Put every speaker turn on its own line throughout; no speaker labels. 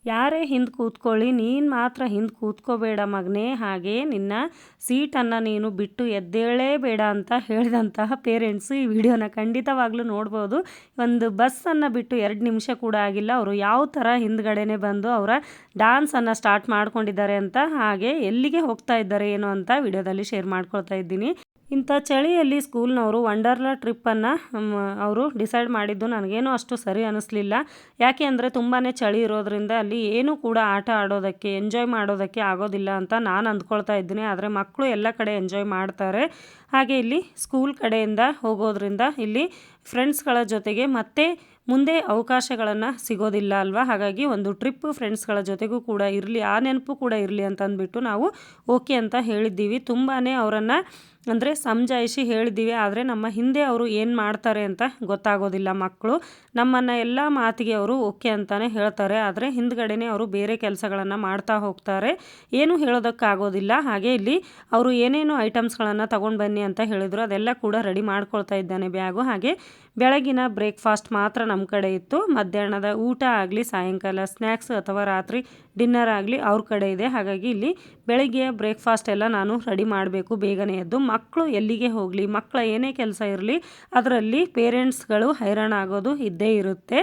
ಯಾರೇ ಹಿಂದೆ ಕೂತ್ಕೊಳ್ಳಿ, ನೀನು ಮಾತ್ರ ಹಿಂದೆ ಕೂತ್ಕೋಬೇಡ ಮಗನೇ, ಹಾಗೆ ನಿನ್ನ ಸೀಟನ್ನು ನೀನು ಬಿಟ್ಟು ಎದ್ದೇಳಲೇಬೇಡ ಅಂತ ಹೇಳಿದಂತಹ ಪೇರೆಂಟ್ಸು ಈ ವಿಡಿಯೋನ ಖಂಡಿತವಾಗ್ಲೂ ನೋಡ್ಬೋದು. ಒಂದು ಬಸ್ಸನ್ನು ಬಿಟ್ಟು 2 ನಿಮಿಷ ಕೂಡ ಆಗಿಲ್ಲ, ಅವರು ಯಾವ ಥರ ಹಿಂದ್ಗಡೆನೆ ಬಂದು ಅವರ ಡ್ಯಾನ್ಸನ್ನು ಸ್ಟಾರ್ಟ್ ಮಾಡ್ಕೊಂಡಿದ್ದಾರೆ ಅಂತ, ಹಾಗೆ ಎಲ್ಲಿಗೆ ಹೋಗ್ತಾ ಇದ್ದಾರೆ ಏನು ಅಂತ ವಿಡಿಯೋದಲ್ಲಿ ಶೇರ್ ಮಾಡ್ಕೊಳ್ತಾ ಇದ್ದೀನಿ. ಇಂಥ ಚಳಿಯಲ್ಲಿ ಸ್ಕೂಲ್ನವರು ವಂಡರ್ಲಾ ಟ್ರಿಪ್ಪನ್ನು ಅವರು ಡಿಸೈಡ್ ಮಾಡಿದ್ದು ನನಗೇನು ಅಷ್ಟು ಸರಿ ಅನ್ನಿಸ್ಲಿಲ್ಲ. ಯಾಕೆ ಅಂದರೆ ತುಂಬಾ ಚಳಿ ಇರೋದ್ರಿಂದ ಅಲ್ಲಿ ಏನೂ ಕೂಡ ಆಟ ಆಡೋದಕ್ಕೆ, ಎಂಜಾಯ್ ಮಾಡೋದಕ್ಕೆ ಆಗೋದಿಲ್ಲ ಅಂತ ನಾನು ಅಂದ್ಕೊಳ್ತಾ ಇದ್ದೀನಿ. ಆದರೆ ಮಕ್ಕಳು ಎಲ್ಲ ಕಡೆ ಎಂಜಾಯ್ ಮಾಡ್ತಾರೆ. ಹಾಗೆ ಇಲ್ಲಿ ಸ್ಕೂಲ್ ಕಡೆಯಿಂದ ಹೋಗೋದ್ರಿಂದ ಇಲ್ಲಿ ಫ್ರೆಂಡ್ಸ್ಗಳ ಜೊತೆಗೆ ಮತ್ತೆ ಮುಂದೆ ಅವಕಾಶಗಳನ್ನು ಸಿಗೋದಿಲ್ಲ ಅಲ್ವಾ. ಹಾಗಾಗಿ ಒಂದು ಟ್ರಿಪ್ ಫ್ರೆಂಡ್ಸ್ಗಳ ಜೊತೆಗೂ ಕೂಡ ಇರಲಿ, ಆ ನೆನಪು ಕೂಡ ಇರಲಿ ಅಂತ ಅಂದ್ಬಿಟ್ಟು ನಾವು ಓಕೆ ಅಂತ ಹೇಳಿದ್ದೀವಿ. ತುಂಬಾ ಅವರನ್ನು ಅಂದರೆ ಸಮಜಾಯಿಷಿ ಹೇಳಿದ್ದೀವಿ. ಆದರೆ ನಮ್ಮ ಹಿಂದೆ ಅವರು ಏನು ಮಾಡ್ತಾರೆ ಅಂತ ಗೊತ್ತಾಗೋದಿಲ್ಲ. ಮಕ್ಕಳು ನಮ್ಮನ್ನು ಎಲ್ಲ ಮಾತಿಗೆ ಅವರು ಓಕೆ ಅಂತಲೇ ಹೇಳ್ತಾರೆ, ಆದರೆ ಹಿಂದ್ಗಡೆನೇ ಅವರು ಬೇರೆ ಕೆಲಸಗಳನ್ನು ಮಾಡ್ತಾ ಹೋಗ್ತಾರೆ, ಏನೂ ಹೇಳೋದಕ್ಕಾಗೋದಿಲ್ಲ. ಹಾಗೆ ಇಲ್ಲಿ ಅವರು ಏನೇನು ಐಟಮ್ಸ್ಗಳನ್ನು ತೊಗೊಂಡು ಬನ್ನಿ ಅಂತ ಹೇಳಿದರು, ಅದೆಲ್ಲ ಕೂಡ ರೆಡಿ ಮಾಡ್ಕೊಳ್ತಾ ಇದ್ದಾನೆ ಬ್ಯಾಗು. ಹಾಗೆ ಬೆಳಗಿನ ಬ್ರೇಕ್ಫಾಸ್ಟ್ ಮಾತ್ರ ನಮ್ಮ ಕಡೆ ಇತ್ತು, ಮಧ್ಯಾಹ್ನದ ಊಟ ಆಗಲಿ, ಸಾಯಂಕಾಲ ಸ್ನ್ಯಾಕ್ಸ್ ಅಥವಾ ರಾತ್ರಿ ಡಿನ್ನರ್ ಆಗಲಿ ಅವ್ರ ಕಡೆ ಇದೆ. ಹಾಗಾಗಿ ಇಲ್ಲಿ ಬೆಳಗ್ಗೆ ಬ್ರೇಕ್ಫಾಸ್ಟ್ ಎಲ್ಲ ನಾನು ರೆಡಿ ಮಾಡಬೇಕು ಬೇಗನೆ ಎದ್ದು. ಮಕ್ಕಳು ಎಲ್ಲಿಗೆ ಹೋಗಲಿ, ಮಕ್ಕಳ ಏನೇ ಕೆಲಸ ಇರಲಿ, ಅದರಲ್ಲಿ ಪೇರೆಂಟ್ಸ್ಗಳು ಹೈರಾಣ ಆಗೋದು ಇದ್ದೇ ಇರುತ್ತೆ.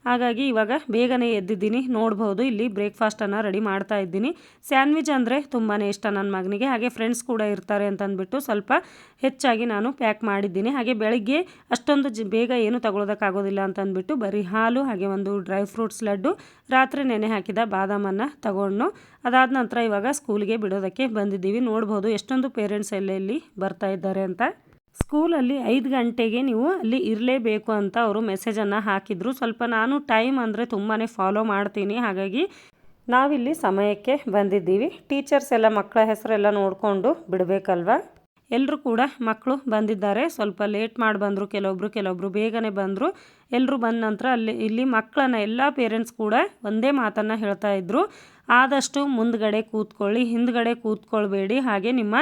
ಹಾಗಾಗಿ ಇವಾಗ ಬೇಗನೆ ಎದ್ದಿದ್ದೀನಿ. ನೋಡ್ಬೋದು ಇಲ್ಲಿ ಬ್ರೇಕ್ಫಾಸ್ಟನ್ನು ರೆಡಿ ಮಾಡ್ತಾ ಇದ್ದೀನಿ. ಸ್ಯಾಂಡ್ವಿಚ್ ಅಂದರೆ ತುಂಬಾ ಇಷ್ಟ ನನ್ನ ಮಗನಿಗೆ, ಹಾಗೆ ಫ್ರೆಂಡ್ಸ್ ಕೂಡ ಇರ್ತಾರೆ ಅಂತಂದ್ಬಿಟ್ಟು ಸ್ವಲ್ಪ ಹೆಚ್ಚಾಗಿ ನಾನು ಪ್ಯಾಕ್ ಮಾಡಿದ್ದೀನಿ. ಹಾಗೆ ಬೆಳಗ್ಗೆ ಅಷ್ಟೊಂದು ಬೇಗ ಏನು ತಗೊಳ್ಳೋದಕ್ಕಾಗೋದಿಲ್ಲ ಅಂತಂದ್ಬಿಟ್ಟು ಬರೀ ಹಾಲು, ಹಾಗೆ ಒಂದು ಡ್ರೈ ಫ್ರೂಟ್ಸ್ ಲಡ್ಡು, ರಾತ್ರಿ ನೆನೆ ಹಾಕಿದ ಬಾದಾಮನ್ನು ತಗೊಂಡು ಅದಾದ ನಂತರ ಇವಾಗ ಸ್ಕೂಲಿಗೆ ಬಿಡೋದಕ್ಕೆ ಬಂದಿದ್ದೀವಿ. ನೋಡ್ಬೋದು ಎಷ್ಟೊಂದು ಪೇರೆಂಟ್ಸ್ ಎಲ್ಲೆಲ್ಲಿ ಬರ್ತಾ ಇದ್ದಾರೆ ಅಂತ. ಸ್ಕೂಲಲ್ಲಿ 5 ಗಂಟೆಗೆ ನೀವು ಅಲ್ಲಿ ಇರಲೇಬೇಕು ಅಂತ ಅವರು ಮೆಸೇಜನ್ನು ಹಾಕಿದರು. ಸ್ವಲ್ಪ ನಾನು ಟೈಮ್ ಅಂದರೆ ತುಂಬಾ ಫಾಲೋ ಮಾಡ್ತೀನಿ, ಹಾಗಾಗಿ ನಾವಿಲ್ಲಿ ಸಮಯಕ್ಕೆ ಬಂದಿದ್ದೀವಿ. ಟೀಚರ್ಸ್ ಎಲ್ಲ ಮಕ್ಕಳ ಹೆಸರೆಲ್ಲ ನೋಡಿಕೊಂಡು ಬಿಡಬೇಕಲ್ವ. ಎಲ್ಲರೂ ಕೂಡ ಮಕ್ಕಳು ಬಂದಿದ್ದಾರೆ. ಸ್ವಲ್ಪ ಲೇಟ್ ಮಾಡಿ ಬಂದರು, ಕೆಲವೊಬ್ಬರು ಬೇಗನೆ ಬಂದರು. ಎಲ್ಲರೂ ಬಂದ ನಂತರ ಇಲ್ಲಿ ಮಕ್ಕಳನ್ನು ಎಲ್ಲ ಪೇರೆಂಟ್ಸ್ ಕೂಡ ಒಂದೇ ಮಾತನ್ನು ಹೇಳ್ತಾ ಇದ್ದರು, ಆದಷ್ಟು ಮುಂದ್ಗಡೆ ಕೂತ್ಕೊಳ್ಳಿ, ಹಿಂದ್ಗಡೆ ಕೂತ್ಕೊಳ್ಬೇಡಿ, ಹಾಗೆ ನಿಮ್ಮ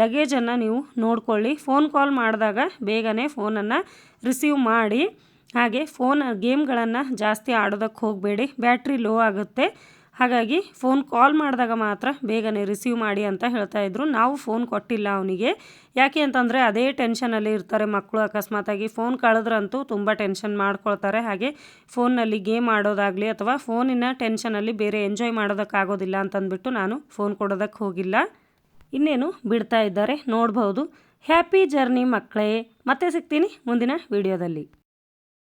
ಲಗೇಜನ್ನು ನೀವು ನೋಡ್ಕೊಳ್ಳಿ. ಫೋನ್ ಕಾಲ್ ಮಾಡಿದಾಗ ಬೇಗನೆ ಫೋನನ್ನು ರಿಸೀವ್ ಮಾಡಿ, ಹಾಗೆ ಗೇಮ್ಗಳನ್ನು ಜಾಸ್ತಿ ಆಡೋದಕ್ಕೆ ಹೋಗಬೇಡಿ, ಬ್ಯಾಟ್ರಿ ಲೋ ಆಗುತ್ತೆ. ಹಾಗಾಗಿ ಫೋನ್ ಕಾಲ್ ಮಾಡಿದಾಗ ಮಾತ್ರ ಬೇಗನೆ ರಿಸೀವ್ ಮಾಡಿ ಅಂತ ಹೇಳ್ತಾಯಿದ್ರು. ನಾವು ಫೋನ್ ಕೊಟ್ಟಿಲ್ಲ ಅವನಿಗೆ, ಯಾಕೆ ಅಂತಂದರೆ ಅದೇ ಟೆನ್ಷನಲ್ಲಿ ಇರ್ತಾರೆ ಮಕ್ಕಳು. ಅಕಸ್ಮಾತಾಗಿ ಫೋನ್ ಕಳೆದ್ರಂತೂ ತುಂಬ ಟೆನ್ಷನ್ ಮಾಡ್ಕೊಳ್ತಾರೆ. ಹಾಗೆ ಫೋನ್ನಲ್ಲಿ ಗೇಮ್ ಆಡೋದಾಗಲಿ ಅಥವಾ ಫೋನಿನ ಟೆನ್ಷನಲ್ಲಿ ಬೇರೆ ಎಂಜಾಯ್ ಮಾಡೋದಕ್ಕಾಗೋದಿಲ್ಲ ಅಂತಂದ್ಬಿಟ್ಟು ನಾನು ಫೋನ್ ಕೊಡೋದಕ್ಕೆ ಹೋಗಿಲ್ಲ. ಇನ್ನೇನು ಬಿಡ್ತಾ ಇದ್ದಾರೆ, ನೋಡ್ಬೋದು. ಹ್ಯಾಪಿ ಜರ್ನಿ ಮಕ್ಕಳೇ. ಮತ್ತೆ ಸಿಗ್ತೀನಿ ಮುಂದಿನ ವಿಡಿಯೋದಲ್ಲಿ.